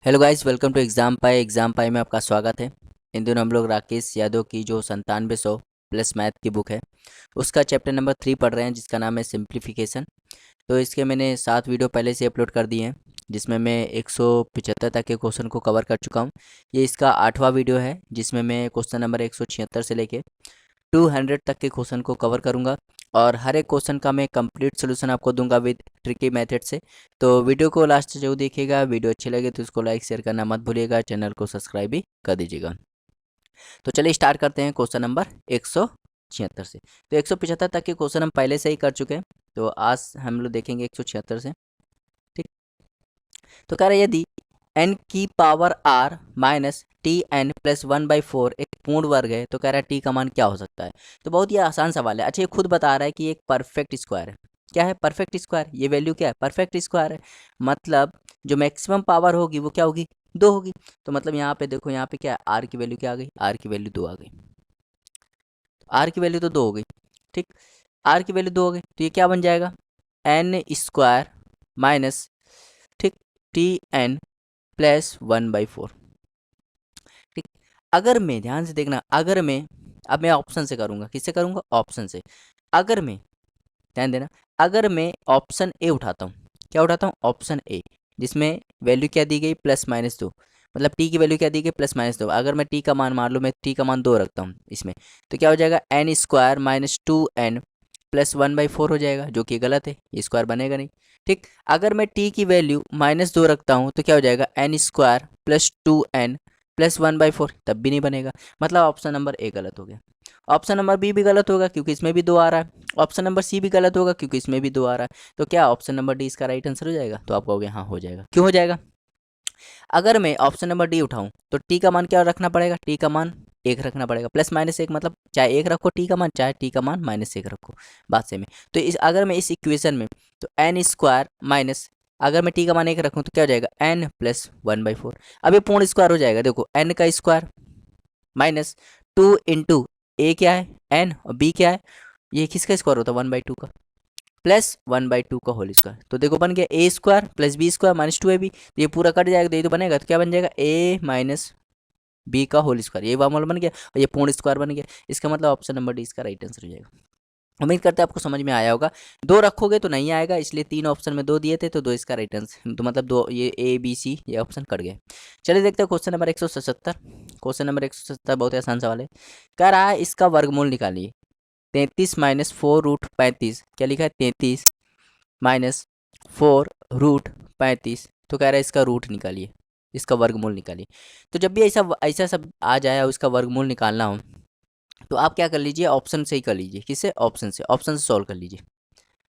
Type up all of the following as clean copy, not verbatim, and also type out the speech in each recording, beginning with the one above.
Hello guys, welcome to Exam Pie में आपका स्वागत है। इन दिनों हम लोग राकेश यादव की जो 9700 प्लस मैथ की बुक है उसका चैप्टर नंबर 3 पढ़ रहे हैं, जिसका नाम है सिंप्लीफिकेशन। तो इसके मैंने 7 वीडियो पहले से अपलोड कर दिए हैं, जिसमें मैं 175 तक के क्वेश्चन को कवर कर चुका हूँ। ये इसका 8वां वीडियो है, जिसमें मैं क्वेश्चन नंबर 176 से लेके 200 तक के क्वेश्चन को कवर करूंगा, और हर एक क्वेश्चन का मैं कंप्लीट सोल्यूशन आपको दूंगा विद ट्रिकी मेथड से। तो वीडियो को लास्ट तक जरूर देखिएगा। वीडियो अच्छी लगे तो इसको लाइक शेयर करना मत भूलिएगा, चैनल को सब्सक्राइब भी कर दीजिएगा। तो चलिए स्टार्ट करते हैं क्वेश्चन नंबर 176 से। तो 175 तक के क्वेश्चन हम पहले से ही कर चुके हैं, तो आज हम लोग देखेंगे 176 से। ठीक। तो कह रहे हैं यदि n की power r minus T N plus 1/4 एक पूर्ण वर्ग है, तो कह रहा है t का मान क्या हो सकता है। तो बहुत ही आसान सवाल है। अच्छा, ये खुद बता रहा है कि एक परफेक्ट स्क्वायर है। क्या है परफेक्ट स्क्वायर? ये वैल्यू क्या है? परफेक्ट स्क्वायर है। मतलब जो मैक्सिमम पावर होगी वो क्या होगी? 2 होगी। तो मतलब यहाँ पे देखो, यहाँ पे क्या है, r की वैल्यू क्या आ गई? r की वैल्यू 2 आ गई। r की वैल्यू तो 2 हो गई। ठीक। r की वैल्यू 2 हो गई, तो ये क्या बन जाएगा? n स्क्वायर माइनस, ठीक, टी एन प्लस 1/4। ठीक। अगर मैं, ध्यान से देखना, अगर मैं, अब मैं ऑप्शन से करूंगा। किससे करूंगा? ऑप्शन से। अगर मैं, ध्यान देना, अगर मैं ऑप्शन ए उठाता हूँ, क्या उठाता हूँ? ऑप्शन ए, जिसमें वैल्यू क्या दी गई? +-2। मतलब टी की वैल्यू क्या दी गई? +-2। अगर मैं टी का मान, मान लो मैं टी का मान 2 रखता हूँ इसमें, तो क्या हो जाएगा? N square minus 2n plus 1/4 हो जाएगा, जो कि गलत है, ये स्क्वायर बनेगा नहीं। ठीक। अगर मैं टी की वैल्यू -2 रखता हूँ, तो क्या हो जाएगा? N square plus 2n plus 1/4, तब भी नहीं बनेगा। मतलब ऑप्शन नंबर ए गलत हो गया। ऑप्शन नंबर बी भी गलत होगा, क्योंकि इसमें भी 2 आ रहा है। ऑप्शन नंबर सी भी गलत होगा, क्योंकि इसमें भी 2 आ रहा है। तो क्या ऑप्शन नंबर डी इसका राइट आंसर हो जाएगा? तो आप कहोगे हाँ हो जाएगा। क्यों हो जाएगा? अगर मैं ऑप्शन नंबर डी उठाऊं, तो टी का मान क्या रखना पड़ेगा? टी का मान 1 रखना पड़ेगा। +-1, मतलब चाहे 1 रखो टी का मान, चाहे टी का मान -1 रखो, बात सेम है। तो इस, अगर मैं इस इक्वेशन में, तो एन स्क्वायर माइनस, अगर मैं टी का मान 1 रखूँ तो क्या हो जाएगा? N plus 1/4। अब ये पूर्ण स्क्वायर हो जाएगा। देखो, एन का स्क्वायर माइनस 2 इंटू ए क्या है? एन, और बी क्या है? ये किसका स्क्वायर होता है? 1/2 का, प्लस 1/2 का होल स्क्वायर। तो देखो बन गया a square plus b square minus 2ab। तो ये पूरा कट जाएगा, तो ये तो बनेगा, तो क्या बन जाएगा? ए माइनस बी का होल स्क्वायर। ये वाला बन गया, और ये पूर्ण स्क्वायर बन गया। इसका मतलब ऑप्शन नंबर डी इसका राइट आंसर हो जाएगा। उम्मीद करते हैं आपको समझ में आया होगा। 2 रखोगे तो नहीं आएगा, इसलिए 3 ऑप्शन में 2 दिए थे, तो 2 इसका राइट आंसर, तो मतलब 2, ये ए बी सी ये ऑप्शन कट गए। चलिए देखते हैं क्वेश्चन नंबर 177। क्वेश्चन नंबर 177 बहुत ही आसान सवाल है। कह रहा है इसका वर्गमूल निकालिए। 33 माइनस 4√35, क्या लिखा है? 33 माइनस 4√35। तो कह रहा है इसका रूट निकालिए, इसका वर्गमूल निकालिए। तो जब भी ऐसा ऐसा सब आ जाए और इसका वर्गमूल निकालना हो, तो आप क्या कर लीजिए? ऑप्शन से ही कर लीजिए। किससे? ऑप्शन से सॉल्व कर लीजिए।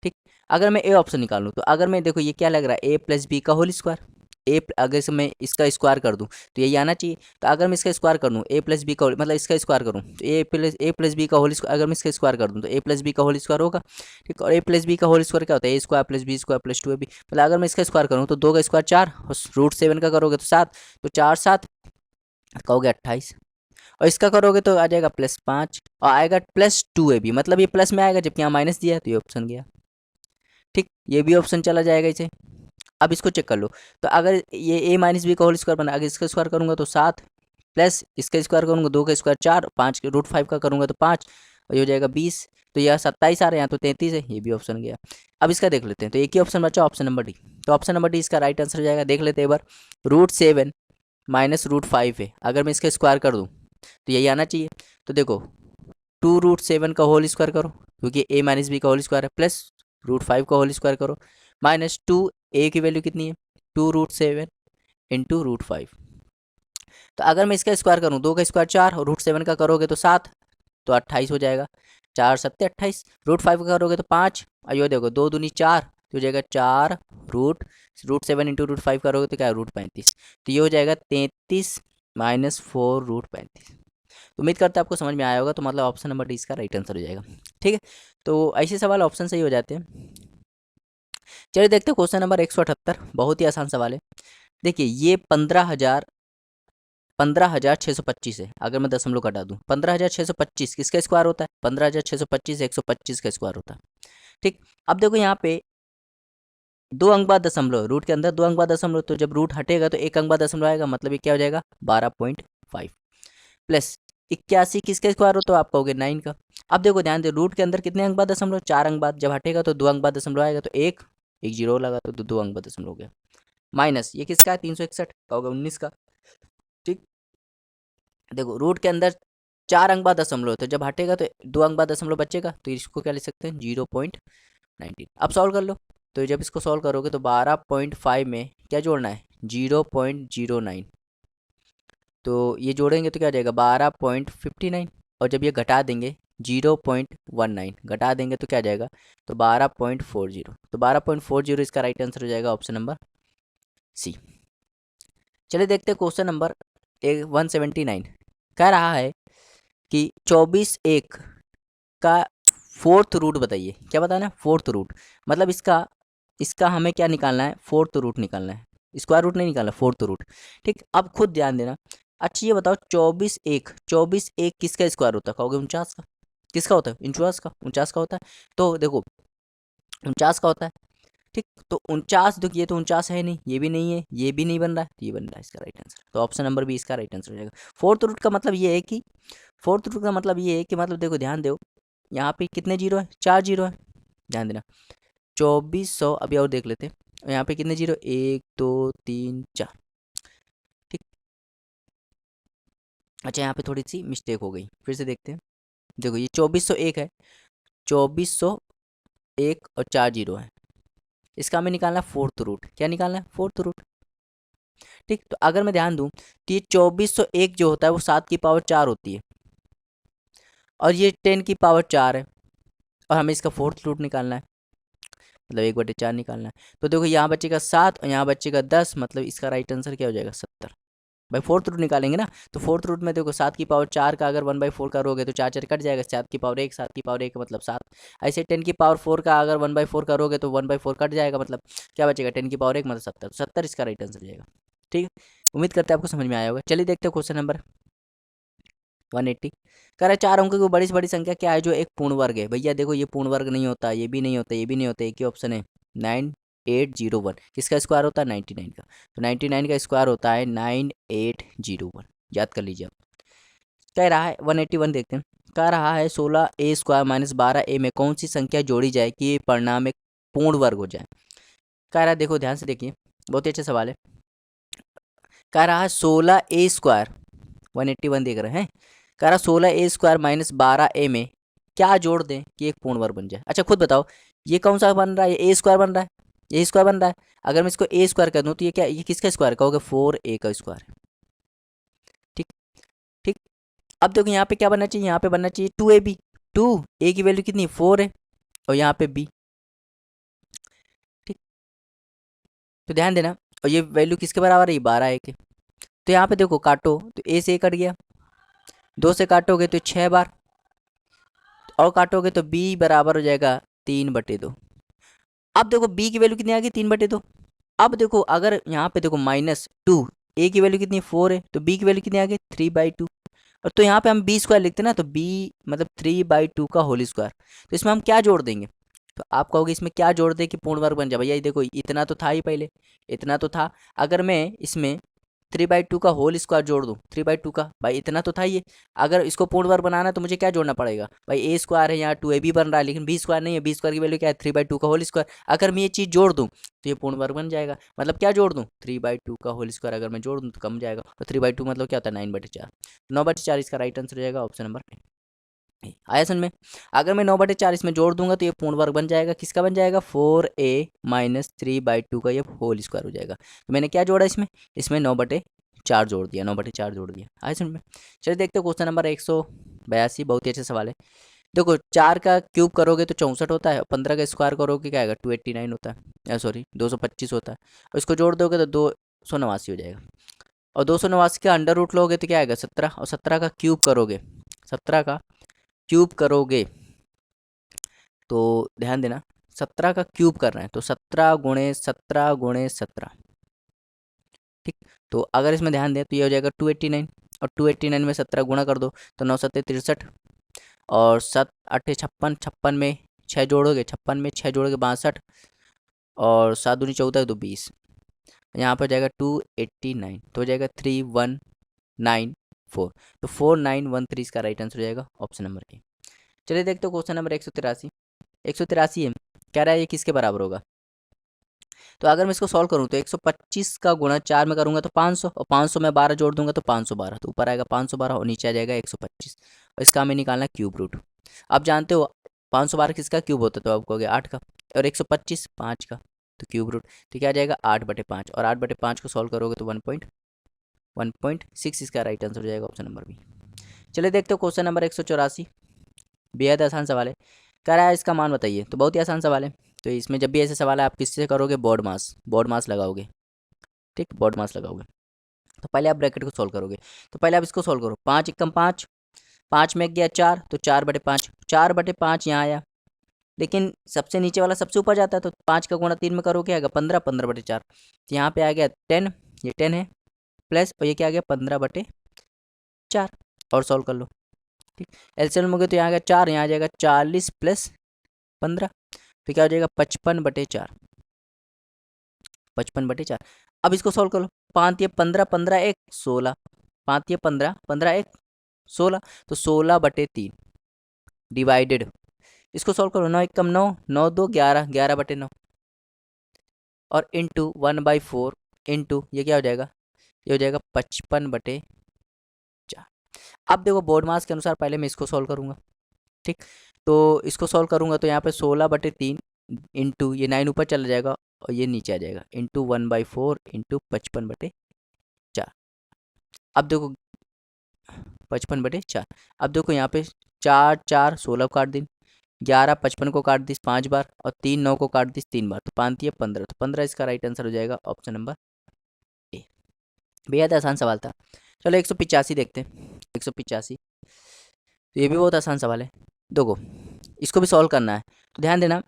ठीक। अगर मैं ए ऑप्शन निकालूं, तो अगर मैं, देखो ये क्या लग रहा है? ए प्लस बी का होल स्क्वायर। ए, अगर से मैं इसका स्क्वायर कर दूं तो यही आना चाहिए। तो अगर मैं इसका स्क्वायर कर दूं, ए प्लस बी का मतलब इसका स्क्वायर करूं, तो ए प्लस बी का होल स्क्वायर, अगर मैं इसका स्क्वायर कर दूं तो ए प्लस बी का होल स्क्वायर होगा। ठीक। और ए प्लस बी का होल स्क्वायर क्या होता है? A square plus b square plus 2ab। मतलब अगर मैं इसका स्क्वायर करूँ तो 2 का स्क्वायर 4, और √7 का करोगे तो 7, तो 4 7 कहोगे 28, और इसका करोगे तो आ जाएगा +5, और आएगा +2ab। मतलब ये प्लस में आएगा, जबकि यहाँ माइनस दिया है, तो ये ऑप्शन गया। ठीक। ये भी ऑप्शन चला जाएगा इसे। अब इसको चेक कर लो। तो अगर ये ए माइनस बी का होल स्क्वायर बना, अगर इसका स्क्वायर करूंगा तो 7, प्लस इसका स्क्वायर करूंगा 2 का स्क्वायर 4, 5 के √5 का करूंगा तो 5, और ये हो जाएगा 20। तो यह 27 आ रहा है, यहाँ तो 33 है, ये भी ऑप्शन गया। अब इसका देख लेते हैं। तो एक ही ऑप्शन बचा, ऑप्शन नंबर डी। तो ऑप्शन नंबर डी इसका राइट आंसर हो जाएगा। देख लेते हैं एक बार। √7 माइनस √5 है, अगर मैं इसका स्क्वायर कर दूँ तो यही आना चाहिए। तो देखो, 2√7 का होल स्क्वायर करो, क्योंकि ए माइनस बी का होल स्क्वायर है, प्लस √5 का होल स्क्वायर करो, -2, ए की वैल्यू कितनी है? 2√7 इंटू √5। तो अगर मैं इसका स्क्वायर करूँ, 2 का स्क्वायर 4, और √7 का करोगे तो 7, तो 28 हो जाएगा। 4 7 28, √5 का करोगे तो 5, और ये देखो 2 दूनी 4, तो हो जाएगा 4 √7 इंटू √5 करोगे तो क्या है? √35। तो ये हो जाएगा 33 माइनस 4√35। तो उम्मीद करते हैं आपको समझ में आया होगा। तो मतलब ऑप्शन नंबर डी इसका राइट आंसर हो जाएगा। ठीक है। तो ऐसे सवाल ऑप्शन सही हो जाते हैं। चलिए देखते हैं क्वेश्चन नंबर 178। बहुत ही आसान सवाल है। देखिए ये 15,625 है। अगर मैं दशमलव घटा दूं, 15,625 किसका स्क्वायर होता है? 15,625 125 का स्क्वायर होता है। ठीक। अब देखो यहाँ पे दो अंक बाद दशमलव, रूट के अंदर दो अंक बाद दशमलव, तो जब रूट हटेगा तो एक अंक बाद दशमलव आएगा, मतलब ये क्या हो जाएगा 12.5 प्लस 81 किसका स्क्वायर हो, तो आप कहोगे 9 का। अब देखो ध्यान दे, रूट के अंदर कितने अंक बाद दशमलव, 4 अंक बाद, जब हटेगा तो दो अंक बाद दशमलव आएगा, तो एक एक जीरो लगा तो दो अंक बाद दशमलव हो गया। माइनस ये किसका है 361 का होगा 19 का। ठीक, देखो रूट के अंदर 4 अंक बाद दशमलव, तो जब हटेगा तो दो अंक बाद दशमलव बचेगा, तो इसको क्या लिख सकते हैं 0.19। अब सॉल्व कर लो, तो जब इसको सॉल्व करोगे तो 12.5 में क्या जोड़ना है 0.09, तो ये जोड़ेंगे तो क्या हो जाएगा 12.59, और जब ये घटा देंगे 0.19 घटा देंगे तो क्या आ जाएगा, तो 12.40, तो 12.40 इसका राइट आंसर हो जाएगा ऑप्शन नंबर सी। चलिए देखते हैं क्वेश्चन नंबर 179। कह रहा है कि 24 का फोर्थ रूट बताइए। क्या बताना है, फोर्थ रूट, मतलब इसका इसका हमें क्या निकालना है, फोर्थ रूट निकालना है, स्क्वायर रूट नहीं निकालना, फोर्थ रूट। ठीक, अब खुद ध्यान देना। अच्छा ये बताओ 24 एक किसका स्क्वायर होता है, कहोगे 49 का। किसका होता है, 49 का होता है। तो देखो 49 का होता है। ठीक, तो 49, देखिए तो 49 है नहीं, ये भी नहीं है, ये भी नहीं बन रहा है, तो ये बन रहा है इसका राइट आंसर, तो ऑप्शन नंबर बी इसका राइट आंसर हो जाएगा। फोर्थ रूट का मतलब ये है कि मतलब देखो ध्यान दो, यहाँ पे कितने जीरो है, 4 जीरो है, ध्यान देना। 2400, अभी और देख लेते हैं, यहाँ पे कितने जीरो, 1 2 3 4। ठीक, अच्छा यहाँ पे थोड़ी सी मिस्टेक हो गई, फिर से देखते हैं। देखो ये 2401 है, 2401 और 4 जीरो है, इसका हमें निकालना है फोर्थ रूट। क्या निकालना है, फोर्थ रूट। ठीक, तो अगर मैं ध्यान दूं तो ये 2401 जो होता है वो 7 की पावर 4 होती है, और ये 10 की पावर 4 है, और हमें इसका फोर्थ रूट निकालना है, मतलब 1/4 निकालना है। तो देखो यहाँ बचेगा 7 और यहाँ बचेगा 10, मतलब इसका राइट आंसर क्या हो जाएगा 70। भाई फोर्थ रूट निकालेंगे ना, तो फोर्थ रूट में देखो 7 की पावर 4 का अगर 1/4 करोगे तो 4 4 कट जाएगा, 7 की पावर 1, 7 की पावर 1 मतलब 7। ऐसे 10 की पावर 4 का अगर 1/4 करोगे तो 1/4 कट जाएगा, मतलब क्या बचेगा 10 की पावर 1 मतलब 70, तो 70 इसका राइट आंसर हो जाएगा। ठीक है, उम्मीद करते हैं आपको समझ में आया होगा। चलिए देखते हैं क्वेश्चन नंबर 180। कह रहा है 4 अंकों की बड़ी से बड़ी संख्या क्या है जो एक पूर्ण वर्ग है। भैया देखो ये पूर्ण वर्ग नहीं होता, ये भी नहीं होता, ये भी नहीं होता, एक ही ऑप्शन है 9801। किसका स्क्वायर होता है 99 का, तो 99 का स्क्वायर होता है 9801, याद कर लीजिए आप। कह रहा है 181 देखते हैं। कह रहा है 16a² माइनस 12a में कौन सी संख्या जोड़ी जाए कि ये परिणाम एक पूर्ण वर्ग हो जाए। कह रहा है देखो ध्यान से देखिए, बहुत ही अच्छा सवाल है। कह रहा है 16a², 181 देख रहे हैं, कह रहा 16a² माइनस 12a में क्या जोड़ दें कि एक पूर्ण वर्ग बन जाए। अच्छा खुद बताओ, ये कौन सा बन रहा है, ये a² बन रहा है, ये स्क्वायर बन रहा है। अगर मैं इसको a² कर दूं तो ये क्या, ये किसका स्क्वायर, कहोगे 4a का स्क्वायर है। ठीक, ठीक, अब देखो यहाँ पे क्या बनना चाहिए, यहाँ पे बनना चाहिए 2ab। 2a की वैल्यू कितनी 4 है, और यहाँ पे b। ठीक, तो ध्यान देना, और ये वैल्यू किसके बराबर है, ये 12 a के। तो यहाँ पे देखो काटो तो a से a कट गया, 2 से काटोगे तो 6 बार, और काटोगे तो b बराबर हो जाएगा 3/2। अब देखो b की वैल्यू कितनी आ गई 3/2। अब देखो अगर यहाँ पे देखो -2, a की वैल्यू कितनी 4 है, तो b की वैल्यू कितनी आ गई 3/2। और तो यहाँ पे हम b² लिखते हैं ना, तो b मतलब 3/2 का होल स्क्वायर। तो इसमें हम क्या जोड़ देंगे, तो आप कहोगे इसमें क्या जोड़ दे कि पूर्ण वर्ग बन जाए। भैया ये देखो इतना तो था ही पहले, इतना तो था, अगर मैं इसमें 3/2 का होल स्क्वायर जोड़ दूँ, 3/2 का, भाई इतना तो था ये। अगर इसको पूर्ण वर्ग बनाना है तो मुझे क्या जोड़ना पड़ेगा, भाई a² है, यहाँ 2ab बन रहा है, लेकिन b² नहीं है, b² की वैल्यू क्या है 3/2 का होल स्क्वायर। अगर मैं ये चीज़ जोड़ दूँ तो ये पूर्ण वर्ग बन जाएगा। मतलब क्या जोड़ दूँ, 3/2 का होल स्क्वायर अगर मैं जोड़ दूँ तो कम जाएगा, और 3/2 मतलब क्या होता है 9/4। 9/4 इसका राइट आंसर हो जाएगा ऑप्शन नंबर आया समझ में। अगर मैं 9/4 इसमें जोड़ दूंगा तो ये पूर्ण वर्ग बन जाएगा, किसका बन जाएगा 4a माइनस 3/2 का ये होल स्क्वायर हो जाएगा। तो मैंने क्या जोड़ा इसमें, इसमें 9/4 जोड़ दिया, 9/4 जोड़ दिया, आया समझ में। चलिए देखते हैं क्वेश्चन नंबर 182, बहुत ही अच्छा सवाल है। देखो 4 का क्यूब करोगे तो 64 होता है, और 15 का स्क्वायर करोगे क्या आएगा 289 होता है, सॉरी 225 होता है, और इसको जोड़ दोगे तो 289 हो जाएगा, और 289 का अंडर रूट लोगे तो क्या आएगा 17, और 17 का क्यूब करोगे, 17 का क्यूब करोगे तो ध्यान देना 17 का क्यूब कर रहे हैं तो 17 × 17 × 17। ठीक, तो अगर इसमें ध्यान दें तो ये हो जाएगा 289, और 289 में 17 गुणा कर दो तो 9 7 63, और 7 8 56, 56 में 6 जोड़ोगे, 56 में 6 जोड़ोगे 62, और 7 दूनी 14 तो 20, यहाँ पर जाएगा 289, तो हो जाएगा 3194, तो 4913 इसका राइट आंसर हो जाएगा ऑप्शन नंबर ए। चलिए देखते हो क्वेश्चन नंबर 183। 183 है, कह रहा है ये किसके बराबर होगा। तो अगर मैं इसको सॉल्व करूँ तो 125 का गुणा 4 में करूँगा तो 500, और 500 में 12 जोड़ दूंगा तो 512, तो ऊपर आएगा 512 और नीचे आ जाएगा 125, और इसका हमें निकालना क्यूब रूट। आप जानते हो 512 किसका क्यूब होता है, तो आपको हो गया 8 का, और 125 5 का, तो क्यूब रूट, तो क्या आ जाएगा 8/5, और 8/5 को सॉल्व करोगे तो 1.6 इसका राइट आंसर हो जाएगा ऑप्शन नंबर बी। चलिए देखते हो क्वेश्चन नंबर 184, बेहद आसान सवाल है। कह रहा है इसका मान बताइए, तो बहुत ही आसान सवाल है। तो इसमें जब भी ऐसे सवाल है आप किससे करोगे, बोर्ड मास लगाओगे, ठीक, बोर्ड मास लगाओगे। तो पहले आप ब्रैकेट को सॉल्व करोगे, तो पहले आप इसको सॉल्व करो, 5 एकम 5, 5 में गया 4, तो 4/5, 4/5 यहाँ आया, लेकिन सबसे नीचे वाला सबसे ऊपर जाता है, तो 5 का गुणा 3 में करोगे आएगा 15, 15/4, तो यहाँ पे आ गया 10, ये 10 है, प्लस और ये क्या आ गया 15/4, और सॉल्व कर लो, ठीक। एलसीएम में तो यहाँ आ गया 4, यहाँ आ जाएगा 40 प्लस 15, तो क्या हो जाएगा 55/4, 55/4। अब इसको सॉल्व कर लो, 5 ये 15, 15 1 16, 5 ये 15, 15 1 16, तो 16/3 डिवाइडेड, इसको सॉल्व करो, 9 एकम 9, 9 2 11, 11/9, और इंटू 1/4 इंटू ये क्या हो जाएगा, ये हो जाएगा 55/4। अब देखो बोर्ड मास के अनुसार पहले मैं इसको सॉल्व करूंगा, ठीक। तो इसको सॉल्व करूंगा तो यहाँ पे 16/3 इंटू ये 9 ऊपर चला जाएगा और ये नीचे आ जाएगा, इंटू 1/4 इंटू 55/4। अब देखो 55/4, अब देखो यहाँ पे 4 4 16 को काट दी, 11 55 को काट दी 5 बार, और 3 9 को काट दी 3 बार, तो 5 ये 15, तो 15 इसका राइट आंसर हो जाएगा ऑप्शन नंबर ए। बेहद आसान सवाल था। चलो 185 देखते हैं, 185, तो ये भी बहुत आसान सवाल है। देखो इसको भी सॉल्व करना है, तो ध्यान देना,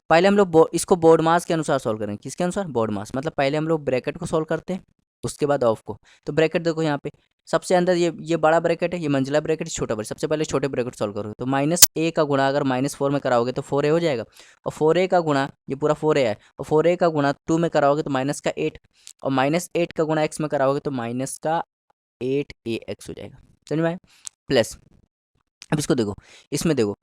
पहले हम लोग इसको बोर्ड मास के अनुसार सॉल्व करेंगे। किसके अनुसार, बोर्ड मास, मतलब पहले हम लोग ब्रैकेट को सॉल्व करते हैं, उसके बाद ऑफ को। तो ब्रैकेट देखो यहाँ पे सबसे अंदर ये बड़ा ब्रैकेट है, ये मंजिला ब्रैकेट, छोटा ब्रैकेट, सबसे पहले छोटे ब्रैकेट सॉल्व करोगे तो -a का गुणा अगर -4 में कराओगे तो 4a हो जाएगा, और 4a का गुणा ये पूरा 4a है, और 4a का गुणा 2 में कराओगे तो -8, और -8 का गुणा x में कराओगे तो -8ax हो जाएगा, समझ में आया। प्लस अब इसको देखो, इसमें देखो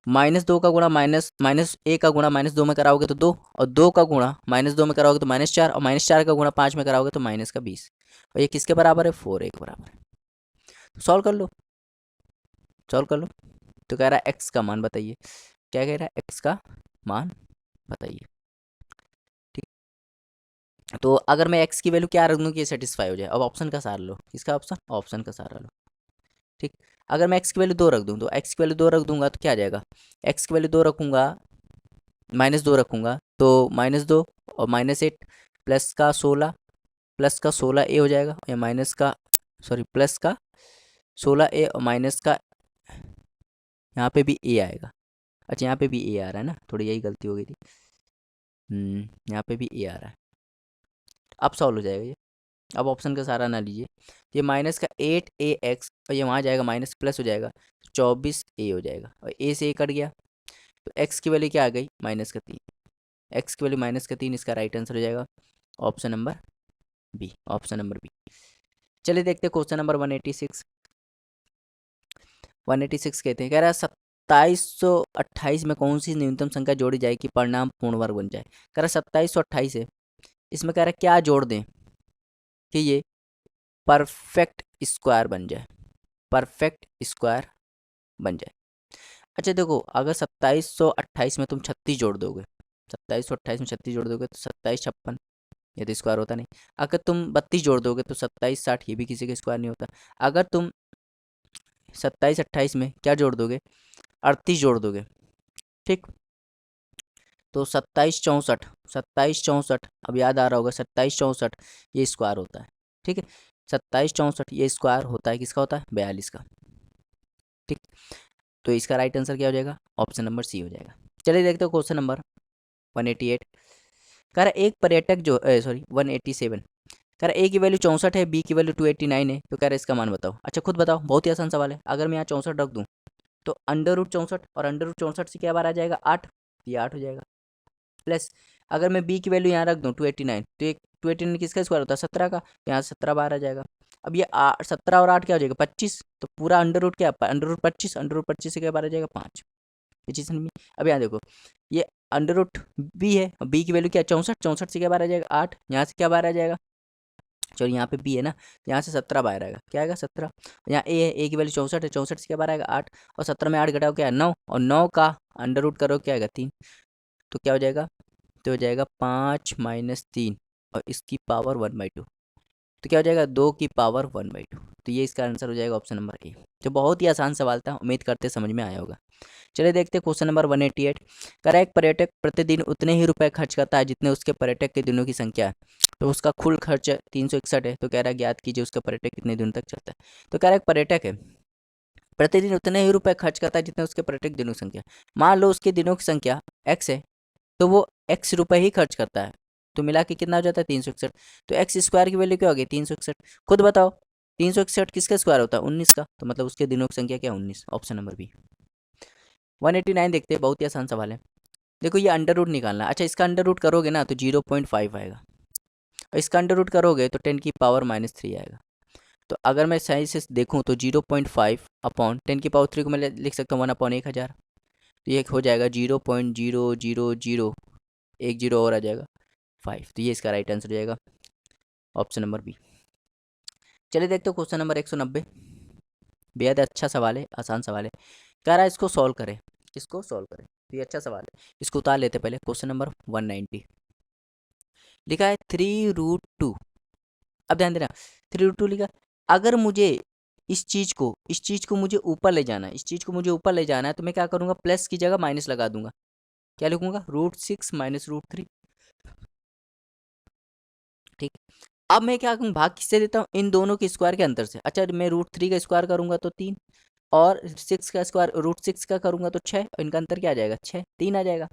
-2 का गुणा -a का गुणा -2 में कराओगे तो 2, और 2 का गुणा -2 में कराओगे तो -4, और -4 का गुणा 5 में कराओगे तो -20, और ये किसके बराबर है, 4a के बराबर है। तो सॉल्व कर लो, सॉल्व कर लो। तो कह रहा है x का मान बताइए, क्या कह रहा है, x का मान बताइए, ठीक। तो अगर मैं x की वैल्यू क्या रख दूँ कि ये सेटिस्फाई हो जाए, अब ऑप्शन का सहारा लो, किसका ऑप्शन, ऑप्शन का सहारा लो, ठीक। अगर मैं x की वैल्यू 2 रख दूँ, तो x की वैल्यू 2 रख दूंगा तो क्या आ जाएगा, x की वैल्यू 2 रखूंगा, -2 रखूंगा तो -2 और -8 प्लस का 16, प्लस का 16a हो जाएगा, या माइनस का, सॉरी प्लस का 16a और माइनस का, यहाँ पे भी a आएगा, अच्छा यहाँ पे भी a आ रहा है ना, थोड़ी यही गलती हो गई थी, यहाँ पे भी a आ रहा है। अब सॉल्व हो जाएगा ये, अब ऑप्शन का सहारा ना लीजिए, ये माइनस का 8ax, और ये वहाँ जाएगा माइनस प्लस हो जाएगा 24a हो जाएगा, और a से a कट गया, तो x की वैल्यू क्या आ गई, -3, x की वैल्यू -3, इसका राइट आंसर हो जाएगा option number B, option number B. चलिए देखते हैं क्वेश्चन नंबर 186। 186 कहते हैं, कह रहा है 2728 में कौन सी न्यूनतम संख्या जोड़ी जाए कि परिणाम पूर्ण वर्ग बन जाए। कह रहा है 2728 है, इसमें कह रहा है क्या जोड़ दें कि ये परफेक्ट स्क्वायर बन जाए, परफेक्ट स्क्वायर बन जाए। अच्छा देखो, अगर 2728 में तुम 36 जोड़ दोगे, 2728 में 36 जोड़ दोगे तो 2756, ये तो स्क्वायर होता नहीं। अगर तुम 32 जोड़ दोगे तो 2760, ये भी किसी का स्क्वायर नहीं होता। अगर तुम 2728 में क्या जोड़ दोगे, 38 जोड़ दोगे, ठीक, तो 2764, 2764, अब याद आ रहा होगा 2764 ये स्क्वायर होता है, ठीक है, 2764 ये स्क्वायर होता है, किसका होता है, 42 का, ठीक। तो इसका राइट आंसर क्या हो जाएगा, ऑप्शन नंबर सी हो जाएगा। चलिए देखते हो क्वेश्चन नंबर 188। कह रहा एक पर्यटक जो, सॉरी 187, कह रहा ए की वैल्यू 64 है, बी की वैल्यू 289 है, तो कह रहा है इसका मान बताओ। अच्छा खुद बताओ, बहुत ही आसान सवाल है। अगर मैं यहाँ 64 रख दूँ तो √64, और √64 से क्या बार आ जाएगा 8, ये 8 हो जाएगा, प्लस अगर मैं बी की वैल्यू यहाँ रख दूँ 289, तो ये 289 किसका स्क्वायर होता है 17 का, तो यहाँ 17 बाहर आ जाएगा। अब ये 17 और 8 क्या हो जाएगा 25, तो पूरा अंडर रूट क्या अंडर रूट 25, अंडर रूट 25 से क्या बाहर आ जाएगा 5। ये चीज़ समझ में। अब यहाँ देखो ये अंडर रूट बी है, बी की वैल्यू क्या 64, 64 से क्या बाहर आ जाएगा 8, यहाँ से क्या बाहर आ जाएगा, चलो यहाँ पे बी है ना, तो यहाँ से 17 बाहर आएगा, क्या आएगा 17। यहाँ ए है, ए की वैल्यू 64 है, 64 से क्या बाहर आएगा 8, और 17 में 8 घटाओ क्या है 9, और 9 का अंडर रूट करो क्या आएगा 3, तो क्या हो जाएगा, तो हो जाएगा 5 माइनस 3 और इसकी पावर 1/2, तो क्या हो जाएगा 2 की पावर 1/2। तो ये इसका आंसर हो जाएगा ऑप्शन नंबर ए। तो बहुत ही आसान सवाल था, उम्मीद करते समझ में आया होगा। चलिए देखते हैं क्वेश्चन नंबर 188। करा एक पर्यटक प्रतिदिन उतने ही रुपए खर्च करता है जितने उसके पर्यटक के दिनों की संख्या है, तो उसका कुल खर्च 361 है, तो कह रहा है ज्ञात कीजिए उसका पर्यटक कितने दिन तक चलता है। तो कह रहा है एक पर्यटक है प्रतिदिन उतने ही रुपए खर्च करता है जितने उसके पर्यटक दिनों की संख्या। मान लो उसके दिनों की संख्या x है, तो वो x रुपए ही खर्च करता है, तो मिला के कितना हो जाता है 361। तो एक्स स्क्वायर की वैल्यू क्या होगी 361। खुद बताओ 361 किसका स्क्वायर होता है 19 का, तो मतलब उसके दिनों की संख्या क्या 19, ऑप्शन नंबर बी। 189 देखते हैं, बहुत ही आसान सवाल है। देखो ये अंडर रूट निकालना है। अच्छा इसका अंडर रूट करोगे ना तो 0.5 आएगा, और इसका अंडर रूट करोगे तो 10 की पावर -3 आएगा। तो अगर मैं सही से देखूं तो 0.5 अपॉन 10 की पावर 3 को मैं लिख सकता हूँ 1/1000, तो ये हो जाएगा 0.0001 और आ जाएगा 5, तो ये इसका राइट आंसर हो जाएगा ऑप्शन नंबर बी। चलिए देखते हो क्वेश्चन नंबर 190। बेहद अच्छा सवाल है, आसान सवाल है। कह रहा है इसको सॉल्व करें, इसको सॉल्व करें, तो ये अच्छा सवाल है। इसको उतार लेते पहले। क्वेश्चन नंबर 190 लिखा है 3√2। अब ध्यान देना 3√2 लिखा। अगर मुझे इस चीज को मुझे ऊपर ले जाना है, इस चीज को मुझे ऊपर ले जाना है, तो मैं क्या करूंगा प्लस की जगह माइनस लगा दूंगा। क्या लिखूंगा √6 माइनस √3। ठीक। अब मैं क्या करूँ भाग किससे देता हूँ इन दोनों के स्क्वायर के अंतर से। अच्छा मैं √3 का स्क्वायर करूंगा तो 3, और 6 का स्क्वायर √6 का करूंगा तो 6, और इनका अंतर क्या आ जाएगा 6, 3 आ जाएगा।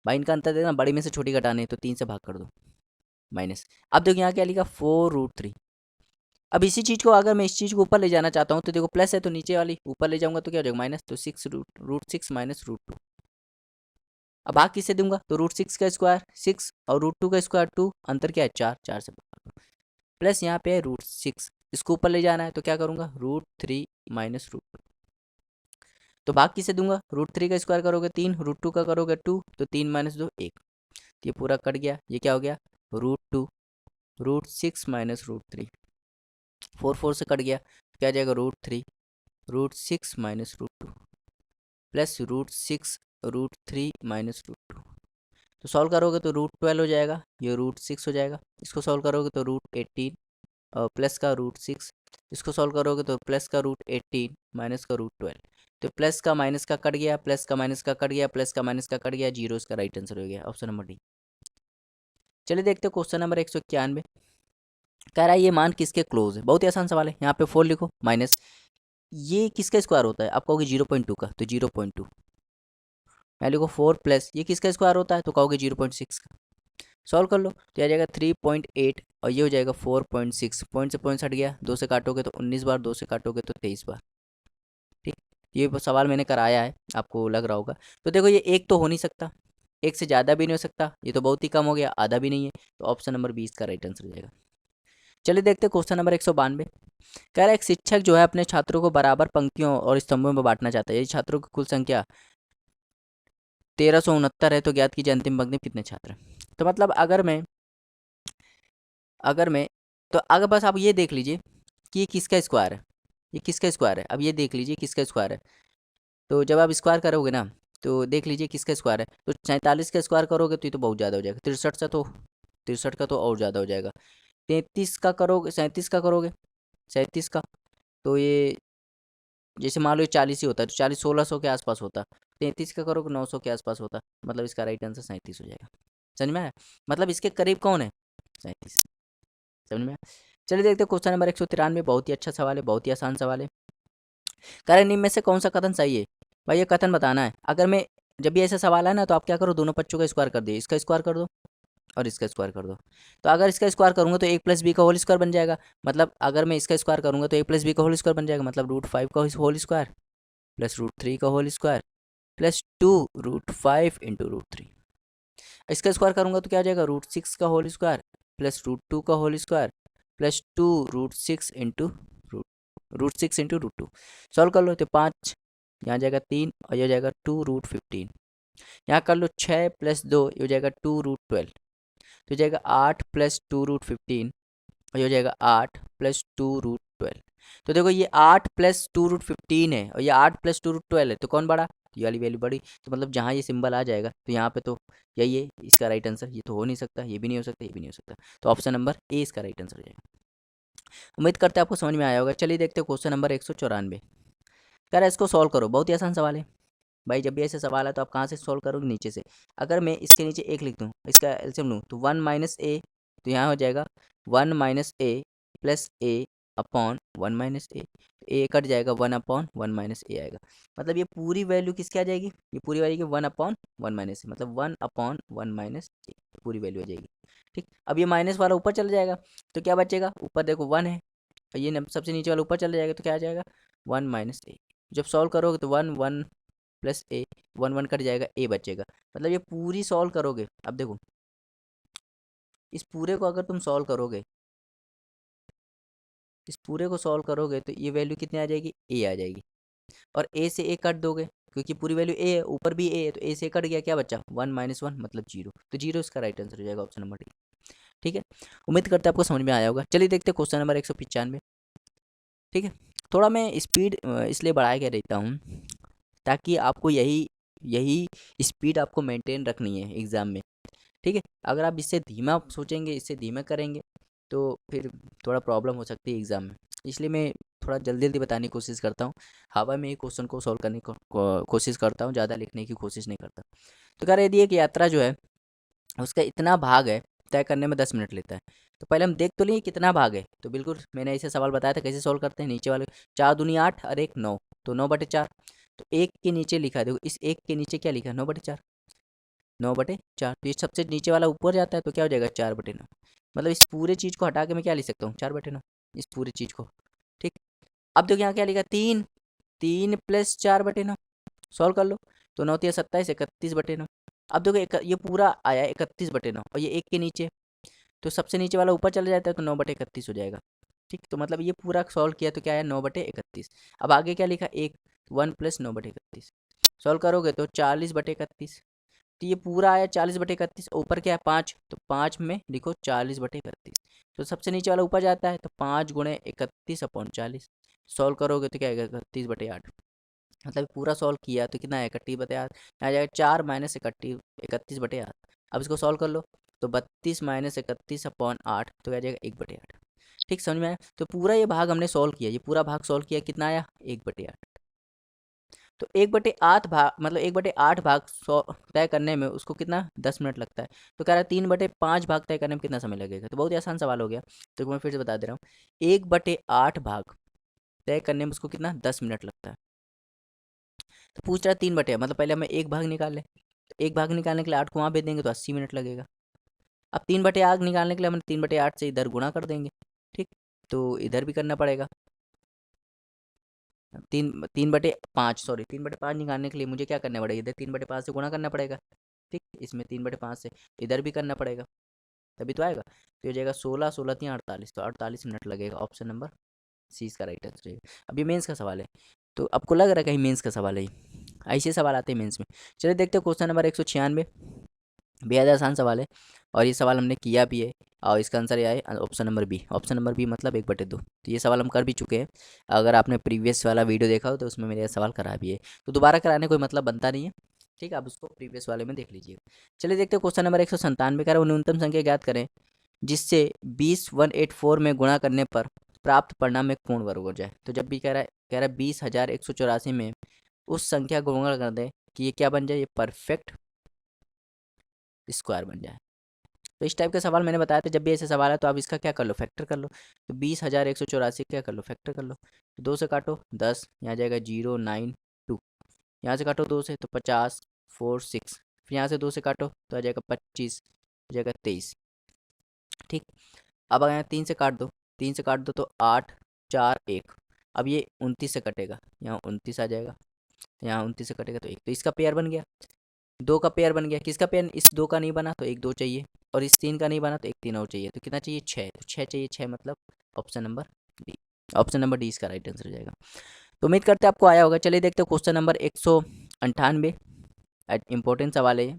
भाई इनका अंतर देना, बड़ी में से छोटी घटाने, तो 3 से भाग कर दो माइनस। अब देखो यहाँ क्या लिखा 4√3। अब इसी चीज को अगर मैं इस चीज को ऊपर ले जाना चाहता हूँ, तो देखो प्लस है तो नीचे वाली ऊपर ले जाऊंगा तो क्या हो जाएगा माइनस, तो √6 माइनस √2। अब भाग किससे दूंगा, तो √6 का स्क्वायर 6 और √2 का स्क्वायर 2, अंतर क्या है 4, 4 से भाग दो। प्लस यहाँ पे है √6, इसको ऊपर ले जाना है तो क्या करूंगा √3 माइनस √2। तो भाग किससे दूंगा √3 का स्क्वायर करोगे 3, √2 का करोगे 2, तो 3 माइनस 2 1, ये पूरा कट गया। ये क्या हो गया √2, √6 माइनस √3, 4 4 से कट गया, क्या आ जाएगा √3, √6 माइनस √2, प्लस √6 √3 माइनस √2। तो सॉल्व करोगे तो √12 हो जाएगा, ये √6 हो जाएगा। इसको सॉल्व करोगे तो √18 और प्लस का √6, इसको सॉल्व करोगे तो प्लस का √18 माइनस का √12। तो प्लस का माइनस का कट गया, प्लस का माइनस का कट गया, प्लस का माइनस का कट गया, 0 इसका राइट आंसर हो गया ऑप्शन नंबर डी। चलिए देखते हैं क्वेश्चन नंबर 191। कह रहा है ये मान किसके क्लोज है। बहुत ही आसान सवाल है। यहाँ पे 4 लिखो माइनस ये किसका स्क्वायर होता है, आप कहोगे 0.2 का, तो 0.2। मैं लिखो 4 प्लस ये किसका स्क्वायर होता है, तो कहोगे 0.6 का। सॉल्व कर लो तो आ जाएगा 3.8, और ये हो जाएगा 4.6। पॉइंट से पॉइंट हट गया, 2 से काटोगे तो 19 बार, 2 से काटोगे तो 23 बार। ठीक, ये सवाल मैंने कराया है, आपको लग रहा होगा। तो देखो ये एक तो हो नहीं सकता, एक से ज़्यादा भी नहीं हो सकता, ये तो बहुत ही कम हो गया, आधा भी नहीं है, तो ऑप्शन नंबर 20 का राइट आंसर हो जाएगा। चलिए देखते हैं क्वेश्चन नंबर 192। कह रहा है एक शिक्षक जो है अपने छात्रों को बराबर पंक्तियों और स्तंभों में बांटना चाहता है। यदि छात्रों की कुल संख्या 1369 है, तो ज्ञात कीजिए अंतिम पंक्ति में कितने छात्र हैं। तो मतलब अगर मैं तो अगर बस आप ये देख लीजिए कि ये किसका स्क्वायर है, ये किसका स्क्वायर है। अब ये देख लीजिए किसका स्क्वायर है, तो जब आप स्क्वायर करोगे ना तो देख लीजिए किसका स्क्वायर है। तो 47 का स्क्वायर करोगे तो ये तो बहुत ज़्यादा हो जाएगा, 63 का तो और ज़्यादा हो जाएगा। 33 का करोगे, 37 का करोगे, 37 का, तो ये जैसे मान लो ये 40 ही होता है, तो 40 1600 के आसपास होता। 33 का करोगे 900 के आसपास होता, मतलब इसका राइट आंसर 37 हो जाएगा। समझ में आया, मतलब इसके करीब कौन है 37। समझ में आया। चलिए देखते हैं क्वेश्चन नंबर 193। बहुत ही अच्छा सवाल है, बहुत ही आसान सवाल है। कारण निम्न में से कौन सा कथन सही है। भाई ये कथन बताना है। अगर मैं जब भी ऐसा सवाल है ना तो आप क्या करो दोनों बच्चों का स्क्वायर कर दिए, इसका स्क्वायर कर दो और इसका स्क्वायर कर दो। तो अगर इसका स्क्वायर करूंगा तो 1 + b का होल स्क्वायर बन जाएगा। मतलब अगर मैं इसका स्क्वायर करूंगा तो 1 + b का होल स्क्वायर बन जाएगा, मतलब √5 का होल स्क्वायर प्लस √3 का होल स्क्वायर प्लस 2 √5 इंटू √3। इसका स्क्वायर करूँगा तो क्या आ जाएगा, √6 का होल स्क्वायर प्लस √2 का whole square plus 2 √6 into √2। Solve कर लो तो 5, यहाँ जाएगा 3 और यह जाएगा 2 √15। यहाँ कर लो 6 + 2, ये हो जाएगा 2 √12। तो जाएगा 8 + 2 √15 और ये हो जाएगा 8 + 2 √12। तो देखो ये 8 + 2 √15 है और ये 8 + 2 √12 है, तो कौन बड़ा, ये वाली वैल्यू बड़ी। तो मतलब जहाँ ये सिंबल आ जाएगा तो यहाँ पे तो यही है इसका राइट आंसर। ये तो हो नहीं सकता, ये भी नहीं हो सकता, ये भी नहीं हो सकता। तो ऑप्शन नंबर ए इसका राइट आंसर हो जाएगा। उम्मीद करते हैं आपको समझ में आया होगा। चलिए देखते हैं क्वेश्चन नंबर 194। कह रहा है इसको सॉल्व करो, बहुत ही आसान सवाल है भाई। जब भी ऐसे सवाल है तो आप कहाँ से सॉल्व करोगे, नीचे से। अगर मैं इसके नीचे 1 लिख दूँ, इसका एलसीएम लूँ, तो 1 - a, तो यहाँ हो जाएगा 1 - a plus a upon 1 - a cut जाएगा, 1/1 - a आएगा। मतलब ये पूरी वैल्यू किसकी आ जाएगी, ये पूरी वैल्यू 1/1 - a, मतलब 1/1 - a पूरी वैल्यू आ जाएगी। ठीक, अब ये माइनस वाला ऊपर चला जाएगा तो क्या बचेगा, ऊपर देखो 1 है और ये सबसे नीचे वाला ऊपर चला जाएगा तो क्या आ जाएगा 1 - a। जब सॉल्व करोगे तो 1 प्लस a, 1 कट जाएगा, a बचेगा। मतलब ये पूरी सॉल्व करोगे, अब देखो इस पूरे को अगर तुम सॉल्व करोगे, इस पूरे को सॉल्व करोगे तो ये वैल्यू कितनी आ जाएगी, a आ जाएगी। और a से a कट दोगे क्योंकि पूरी वैल्यू a है, ऊपर भी a है, तो a से कट गया, क्या बचा 1 - 1 मतलब 0। तो 0 इसका राइट आंसर हो जाएगा, ऑप्शन नंबर डी। ठीक है, उम्मीद करते हैं आपको समझ में आया होगा। चलिए देखते हैं क्वेश्चन नंबर 195। ठीक है, थोड़ा मैं स्पीड इसलिए बढ़ा के देता हूँ ताकि आपको यही यही स्पीड आपको मेंटेन रखनी है एग्ज़ाम में। ठीक है, अगर आप इससे धीमा सोचेंगे, इससे धीमा करेंगे तो फिर थोड़ा प्रॉब्लम हो सकती है एग्ज़ाम में। इसलिए मैं थोड़ा जल्दी जल्दी बताने की कोशिश करता हूँ, हवा में ही क्वेश्चन को सॉल्व करने की कोशिश करता हूँ, ज़्यादा लिखने की कोशिश नहीं करता। तो कह रहे थी कि यात्रा जो है उसका इतना भाग है, तय करने में 10 मिनट लेता है। तो पहले हम देख तो लिए कितना भाग है। तो बिल्कुल मैंने ऐसे सवाल बताया था कैसे सॉल्व करते हैं, नीचे वाले 4 दूनी 8 और 1 9, तो 9/4। तो 1 के नीचे लिखा है, देखो इस 1 के नीचे क्या लिखा है, 9/4, 9/4। तो ये सबसे नीचे वाला ऊपर जाता है तो क्या हो जाएगा 4/9। मतलब इस पूरे चीज़ को हटा के मैं क्या लिख सकता हूँ, 4/9, इस पूरे चीज़ को। ठीक, अब देखो यहाँ क्या लिखा, 3, 3 + 4/9, सॉल्व कर लो। तो 9 × 27, 31/9। अब देखो ये पूरा आया 31/9 और ये 1 के नीचे, तो सबसे नीचे वाला ऊपर चला जाता है तो 9/31 हो जाएगा। ठीक, तो मतलब ये पूरा सॉल्व किया तो क्या आया 9/31। अब आगे क्या लिखा, 1 1 + 9/31, सॉल्व करोगे तो 40/31। तो ये पूरा आया 40/31, ऊपर क्या है 5, तो 5 में लिखो 40/31। तो सबसे नीचे वाला ऊपर जाता है तो 5 × 31/40, सॉल्व करोगे तो क्या आएगा 31/8। मतलब पूरा सॉल्व किया तो कितना है 31/8, आ जाएगा 4 - 31/8। अब इसको सॉल्व कर लो तो 32 - 31/8 तो आ जाएगा 1/8। ठीक, समझ में आया। तो पूरा ये भाग हमने सॉल्व किया, ये पूरा भाग सॉल्व किया, कितना आया 1/8। तो 1/8 भाग मतलब 1/8 भाग तय करने में उसको कितना 10 मिनट लगता है। तो कह रहा है 3/5 भाग तय करने में कितना समय लगेगा। तो बहुत ही आसान सवाल हो गया, तो मैं फिर से बता दे रहा हूँ। 1/8 भाग तय करने में उसको कितना 10 मिनट लगता है। तो पूछ रहा है 3/8, मतलब पहले हमें एक भाग निकाल लें। तो एक भाग निकालने के लिए 8 को वहाँ भेज देंगे तो 80 मिनट लगेगा। अब 3/8 निकालने के लिए हम 3/8 से इधर गुणा कर देंगे। ठीक, तो इधर भी करना पड़ेगा। 3/5, सॉरी 3/5 निकालने के लिए मुझे क्या करना पड़ेगा, इधर 3/5 से गुणा करना पड़ेगा। ठीक, इसमें 3/5 से इधर भी करना पड़ेगा, तभी तो आएगा। तो हो जाएगा 16 16 3 48, तो 48 मिनट लगेगा। ऑप्शन नंबर सी इसका राइट आंसर है। अब ये मेंस का सवाल है, तो आपको लग रहा है कहीं मेंस का सवाल है ये? ऐसे सवाल आते हैं मेंस में। चलिए देखते हैं क्वेश्चन नंबर 196। बेहद आसान सवाल है और ये सवाल हमने किया भी है और इसका आंसर ये आए option number B. Option number B मतलब 1/2। तो ये सवाल हम कर भी चुके हैं। अगर आपने प्रीवियस वाला वीडियो देखा हो तो उसमें मैंने ये सवाल करा भी है, तो दोबारा कराने कोई मतलब बनता नहीं है। ठीक है, आप उसको प्रीवियस वाले में देख लीजिए। चलिए देखते हैं क्वेश्चन नंबर 197 का, न्यूनतम संख्या ज्ञात करें जिससे 20 184 में गुणा करने पर प्राप्त परिणाम में पूर्ण वर्ग हो जाए। तो जब भी कह रहा है 20,184 में उस संख्या को गुणा कर दें कि ये क्या बन जाए, ये परफेक्ट स्क्वायर बन जाए। तो इस टाइप का सवाल मैंने बताया था, जब भी ऐसे सवाल है तो आप इसका क्या कर लो, फैक्टर कर लो। तो 20,184 क्या कर लो, फैक्टर कर लो। तो 2 से काटो 10, यहाँ जाएगा 092। यहाँ से काटो 2 से तो 50 4 6, फिर यहाँ से 2 से काटो तो आ जाएगा 25, हो जाएगा 23। ठीक, अब अगर यहाँ 3 से काट दो, 3 से काट दो तो 8 4 1। अब ये 29 से कटेगा, यहाँ 29 आ जाएगा, यहाँ 29 से कटेगा तो 1, तो इसका पेयर बन गया। दो का पेयर बन गया, किसका पेयर, इस दो का नहीं बना तो एक दो चाहिए, और इस तीन का नहीं बना तो एक तीन और चाहिए, तो कितना चाहिए, छः, तो छः चाहिए, छः मतलब option number D. Option number D इसका राइट आंसर हो जाएगा। तो उम्मीद करते हैं आपको आया होगा। चलिए देखते हैं क्वेश्चन नंबर 198, इंपॉर्टेंट सवाल है ये।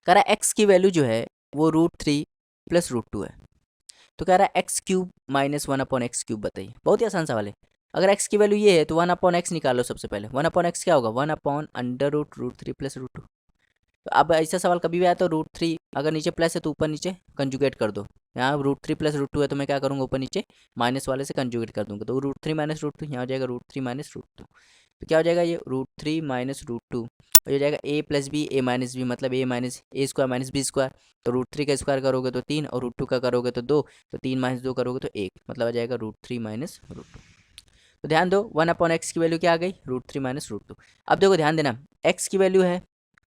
कह रहा है एक्स की वैल्यू जो है वो √3 + √2 है। तो कह रहा है एक्स क्यूब माइनस 1/x³ बताइए। बहुत ही आसान सवाल है। अगर एक्स की वैल्यू ये है तो 1/x निकालो। सबसे पहले 1/x क्या होगा, 1/√√3 + √2। तो अब ऐसा सवाल कभी भी आया तो √3 अगर नीचे प्लस है तो ऊपर नीचे कंजुगेट कर दो। यहाँ √3 + √2 है तो मैं क्या करूँगा, ऊपर नीचे माइनस वाले से कंजुगेट कर दूंगा, तो √3 - √2 यहाँ हो जाएगा √3 - √2। तो क्या हो जाएगा ये √3 - √2, और ये हो जाएगा a + b a - b मतलब a² - b²। तो √3 का स्क्वायर करोगे तो 3, और √2 का करोगे तो 2, तो 3 - 2 करोगे तो 1, मतलब आ जाएगा √3 - √2। तो ध्यान दो 1/x की वैल्यू क्या आ गई, √3 - √2। अब देखो ध्यान देना, x की वैल्यू है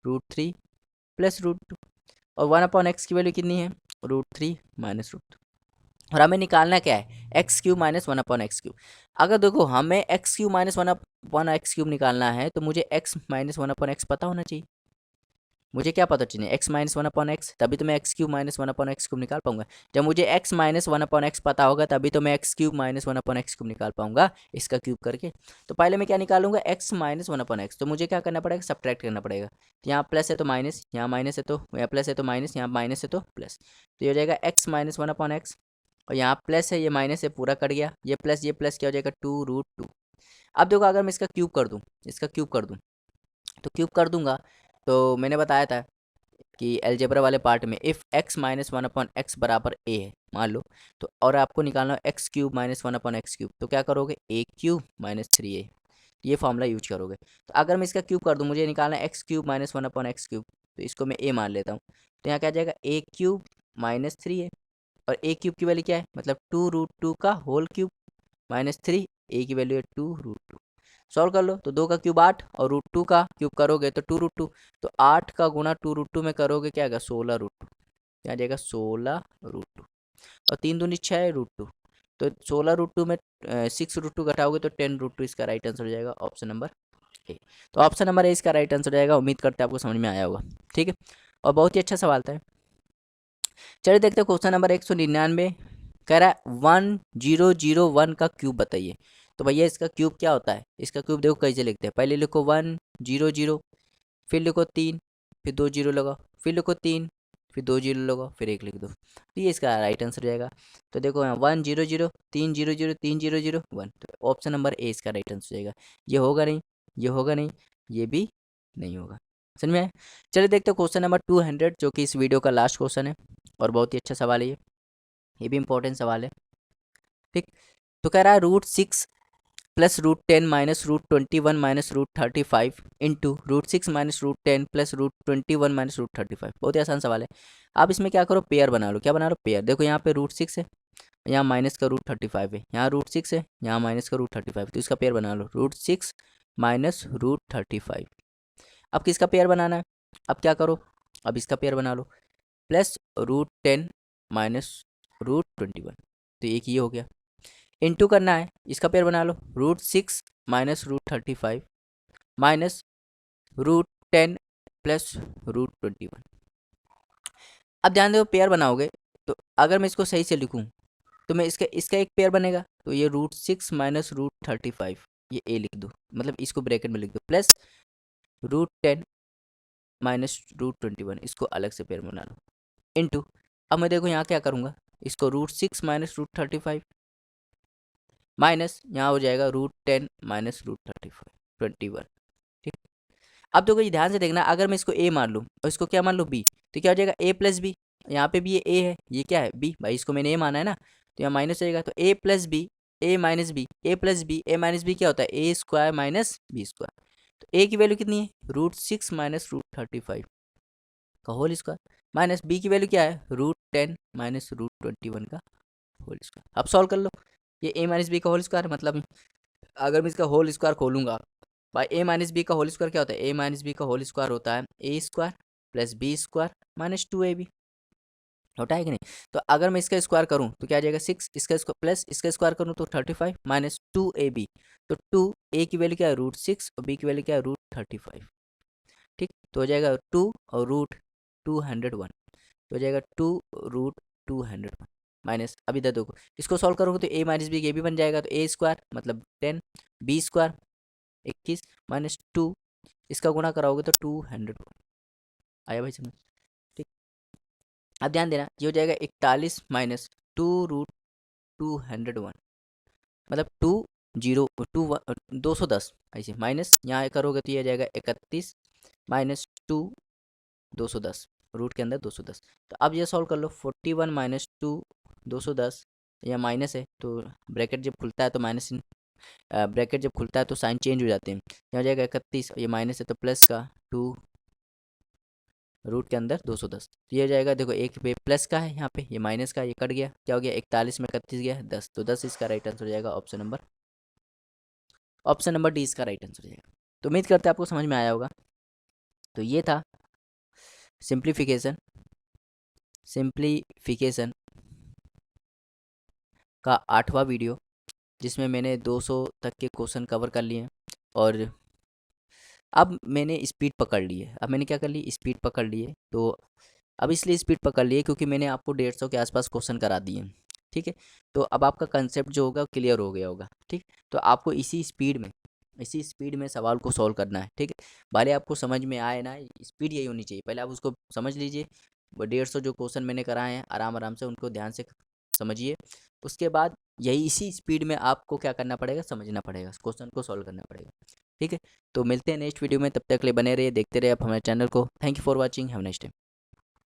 √3 + √2, और 1/x की वैल्यू कितनी है, √3 - √2। और हमें निकालना क्या है, x³ - 1/x³। अगर देखो हमें x³ - 1/x³ निकालना है तो मुझे x - 1/x पता होना चाहिए। मुझे क्या पता चाहिए, x - 1/x, तभी तो मैं x³ - 1/x³ निकाल पाऊंगा। जब मुझे x - 1/x पता होगा तभी तो मैं x³ - 1/x³ निकाल पाऊंगा, इसका क्यूब करके। तो पहले मैं क्या निकालूंगा, x - 1/x। तो मुझे क्या करना पड़ेगा, सब्ट्रैक्ट करना पड़ेगा। तो यहाँ प्लस है तो माइनस, यहाँ माइनस है तो यहाँ प्लस है तो माइनस, यहाँ माइनस है तो प्लस। तो ये हो जाएगा x - 1/x, और यहाँ प्लस है, ये माइनस है, पूरा कट गया, ये प्लस क्या हो जाएगा 2√2। अब देखो अगर मैं इसका क्यूब कर दूँ, इसका क्यूब कर दूँ, तो क्यूब कर दूंगा तो मैंने बताया था कि अलजेब्रा वाले पार्ट में इफ़ x - 1/x बराबर a है मान लो, तो और आपको निकालना है x³ - 1/x³, तो क्या करोगे, a³ - 3a, ये फॉर्मूला यूज करोगे। तो अगर मैं इसका क्यूब कर दूँ, मुझे निकालना है x³ - 1/x³, तो इसको मैं a मान लेता हूँ। तो यहाँ क्या आ जाएगा, a³ - 3a, और a³ की वैल्यू क्या है, मतलब 2√2 का होल क्यूब माइनस 3, a की वैल्यू है 2√2। सॉल्व कर लो, तो 2 का क्यूब 8, और √2 का क्यूब करोगे तो 2√2, तो 8 का गुणा 2√2 में करोगे क्या आएगा, 16√2, क्या आ जाएगा 16√2, और 3 दूनी 6 है √2, तो 16√2 में 6√2 घटाओगे तो 10√2, इसका राइट आंसर हो जाएगा ऑप्शन नंबर ए। तो ऑप्शन नंबर ए इसका राइट आंसर हो जाएगा। उम्मीद करते हैं आपको समझ में आया होगा, ठीक है, और बहुत ही अच्छा सवाल था। चलिए देखते हैं क्वेश्चन नंबर 199। कह रहा है 1001 का क्यूब बताइए। तो भैया इसका क्यूब क्या होता है, इसका क्यूब देखो कैसे लिखते हैं, पहले लिखो 100, फिर लिखो 3, फिर 2 जीरो लगाओ, फिर लिखो 3, फिर 2 जीरो लगाओ, फिर 1 लिख दो, तो ये इसका राइट आंसर हो जाएगा। तो देखो यहाँ 100, 300, 300, 1, तो ऑप्शन नंबर ए इसका राइट आंसर हो जाएगा। ये होगा नहीं, ये होगा नहीं, ये भी नहीं होगा। समझ में आया? चलिए देखते हैं क्वेश्चन नंबर 200, जो कि इस वीडियो का लास्ट क्वेश्चन है, और बहुत ही अच्छा सवाल है ये भी इंपॉर्टेंट सवाल है, ठीक। तो कह रहा है √6 + √10 - √21 - √35 इंटू √6 - √10 + √21 - √35। बहुत ही आसान सवाल है। आप इसमें क्या करो, पेयर बना लो। क्या बना लो, पेयर। देखो यहाँ पे √6 है, यहाँ माइनस का √35 है, यहाँ √6 है, यहाँ माइनस का √35, तो इसका पेयर बना लो, √6 - √35। अब किसका पेयर बनाना है, अब क्या करो, अब इसका पेयर बना लो, +√10 - √21, तो एक ये हो गया। इनटू करना है, इसका पेयर बना लो, √6 - √35 माइनस √10 + √21। अब ध्यान दो, पेयर बनाओगे तो अगर मैं इसको सही से लिखूं तो मैं इसका इसका एक पेयर बनेगा, तो ये √6 - √35, ये ए लिख दो, मतलब इसको ब्रैकेट में लिख दो, प्लस √10 - √21, इसको अलग से पेयर बना लो, इनटू। अब मैं देखो यहाँ क्या करूँगा, इसको √6 - √35 माइनस यहाँ हो जाएगा √10 - √35 21, ठीक। अब देखो ये ध्यान से देखना, अगर मैं इसको ए मान लूँ और इसको क्या मान लूँ, बी, तो क्या हो जाएगा a + b, यहाँ पे भी ये a है, ये क्या है b, भाई इसको मैंने a माना है ना, तो यहाँ माइनस हो जाएगा, तो a + b, a - b, a + b, a - b क्या होता है, a² - b²। तो a की वैल्यू कितनी है, √6 - √35 का होल स्क्वायर, माइनस b की वैल्यू क्या है, √10 - √21 का होल स्क्वायर। अब सॉल्व कर लो, ये a - b का होल स्क्वायर, मतलब अगर मैं इसका होल स्क्वायर खोलूंगा, भाई a - b का होल स्क्वायर क्या होता है, a - b का होल स्क्वायर होता है a² + b² - 2ab, होता है कि नहीं। तो अगर मैं इसका स्क्वायर करूं तो क्या आ जाएगा 6, इसका स्क्वायर प्लस इसका स्क्वायर करूं तो 35 - 2ab, तो 2 a की वैल्यू क्या है √6 और b की वैल्यू क्या है √35। ठीक, तो हो जाएगा 2 और रूट 201, तो हो जाएगा 2 रूट 201 माइनस, अभी इधर देखो इसको सॉल्व करोगे तो ए माइनस बी ये भी बन जाएगा, तो ए स्क्वायर मतलब 10, बी स्क्वायर 21 माइनस 2, इसका गुणा कराओगे तो 201 आया भाई समझ। ठीक, अब ध्यान देना ये हो जाएगा 41 माइनस 2√201 मतलब 210 ऐसे माइनस यहाँ करोगे तो ये आ जाएगा 31 माइनस 210 रूट के अंदर 210। तो अब ये सॉल्व कर लो, 41 माइनस 210 या माइनस है तो ब्रैकेट जब खुलता है तो माइनस, ब्रैकेट जब खुलता है तो साइन चेंज हो जाते हैं, यहाँ हो जाएगा 31 ये माइनस है तो प्लस का 2 रूट के अंदर 210, तो ये हो जाएगा देखो एक पे प्लस का है यहाँ पे, ये माइनस का, ये कट गया, क्या हो गया 41 में 31 गया 10, तो 10 इसका राइट आंसर हो जाएगा ऑप्शन नंबर डी इसका राइट आंसर हो जाएगा। तो उम्मीद करते हैं आपको समझ में आया होगा। तो ये था सिंप्लीफिकेशन का 8वां वीडियो, जिसमें मैंने 200 तक के क्वेश्चन कवर कर लिए हैं। और अब मैंने स्पीड पकड़ ली है, अब मैंने क्या कर ली, स्पीड पकड़ ली है। तो अब इसलिए स्पीड पकड़ लिए क्योंकि मैंने आपको 150 के आसपास क्वेश्चन करा दिए हैं। ठीक है, तो अब आपका कंसेप्ट जो होगा क्लियर हो गया होगा। ठीक, तो आपको इसी स्पीड में सवाल को सॉल्व करना है। ठीक है, भले आपको समझ में आए ना, स्पीड यही होनी चाहिए, पहले आप उसको समझ लीजिए। 150 जो क्वेश्चन मैंने कराए हैं आराम आराम से उनको ध्यान से समझिए, उसके बाद यही इसी स्पीड में आपको क्या करना पड़ेगा, समझना पड़ेगा, क्वेश्चन को सॉल्व करना पड़ेगा। ठीक है, तो मिलते हैं नेक्स्ट वीडियो में, तब तक के लिए बने रहिए, देखते रहिए आप हमारे चैनल को। Thank you for watching, have a nice day.